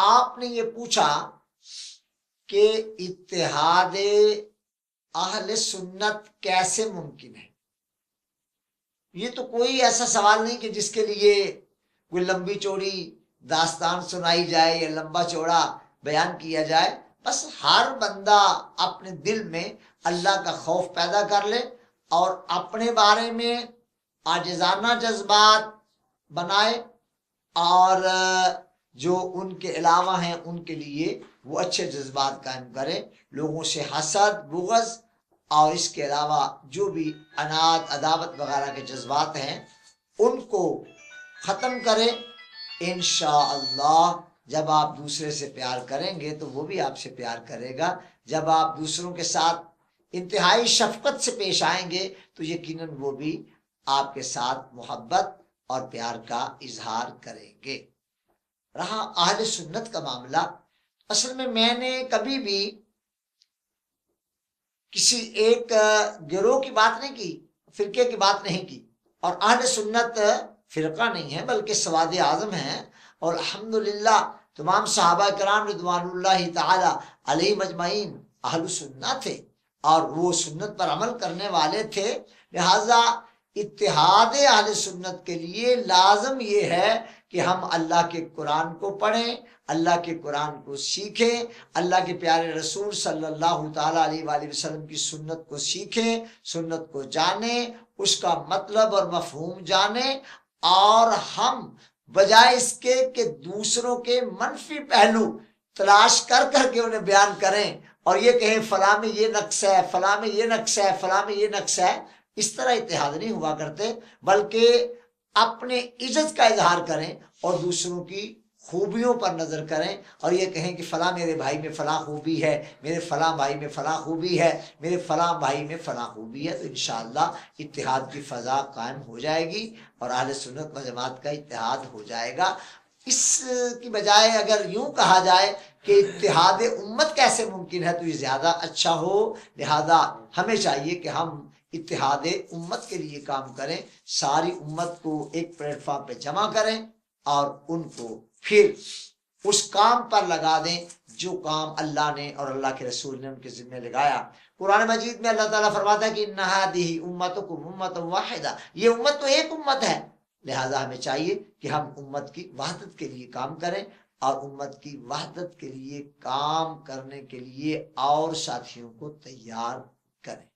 آپ نے یہ پوچھا کہ اتحاد اہل سنت کیسے ممکن ہے، یہ تو کوئی ایسا سوال نہیں کہ جس کے لیے کوئی لمبی چوڑی داستان سنائی جائے یا لمبا چوڑا بیان کیا جائے. بس ہر بندہ اپنے دل میں اللہ کا خوف پیدا کر لے اور اپنے بارے میں عاجزانہ جذبات بنائے، اور جو ان کے علاوہ ہیں ان کے لیے وہ اچھے جذبات قائم کرے. لوگوں سے حسد، بغض اور اس کے علاوہ جو بھی عناد، عداوت وغیرہ کے جذبات ہیں ان کو ختم کرے. انشاءاللہ جب آپ دوسرے سے پیار کریں گے تو وہ بھی آپ سے پیار کرے گا. جب آپ دوسروں کے ساتھ انتہائی شفقت سے پیش آئیں گے تو یقیناً وہ بھی آپ کے ساتھ محبت اور پیار کا اظہار کریں گے. رہا اہل سنت کا معاملہ، اصل میں نے کبھی بھی کسی ایک گروہ کی بات نہیں کی، فرقے کی بات نہیں کی، اور اہل سنت فرقہ نہیں ہے بلکہ سواد اعظم ہیں. اور الحمدللہ تمام صحابہ کرام رضوان اللہ تعالی علیہ مجمعین اہل سنت تھے اور وہ سنت پر عمل کرنے والے تھے. لہذا اتحاد اہل سنت کے لیے لازم یہ ہے کہ ہم اللہ کے قرآن کو پڑھیں، اللہ کے قرآن کو سیکھیں، اللہ کے پیارے رسول صلی اللہ تعالیٰ علیہ وآلہ وسلم کی سنت کو سیکھیں، سنت کو جانیں، اس کا مطلب اور مفہوم جانیں، اور ہم بجائے اس کے کہ دوسروں کے منفی پہلو تلاش کر کر کے انہیں بیان کریں اور یہ کہیں فلاں میں یہ نقص ہے، فلاں میں یہ نقص ہے، فلاں میں یہ نقص ہے، اس طرح اتحاد نہیں ہوا کرتے. بلکہ اپنے عزت کا اظہار کریں اور دوسروں کی خوبیوں پر نظر کریں اور یہ کہیں کہ فلاں میرے بھائی میں فلاں خوبی ہے، میرے فلاں بھائی میں فلاں خوبی ہے، میرے فلاں بھائی میں فلاں خوبی ہے. تو انشاءاللہ اتحاد کی فضا قائم ہو جائے گی اور اہل سنت و جماعت کا اتحاد ہو جائے گا. اس کی بجائے اگر یوں کہا جائے کہ اتحاد امت کیسے ممکن ہے تو یہ زیادہ اچھا ہو. لہذا ہمیں چاہیے کہ ہم اتحاد امت کے لیے کام کریں، ساری امت کو ایک پلیٹ فارم پہ جمع کریں اور ان کو پھر اس کام پر لگا دیں جو کام اللہ نے اور اللہ کے رسول نے ان کے ذمہ لگایا. قرآن مجید میں اللہ تعالیٰ فرماتا ہے کہ ان هذه امتکم امۃ واحدہ، یہ امت تو ایک امت ہے. لہذا ہمیں چاہیے کہ ہم امت کی وحدت کے لیے کام کریں اور امت کی وحدت کے لیے کام کرنے کے لیے اور ساتھیوں کو تیار کریں.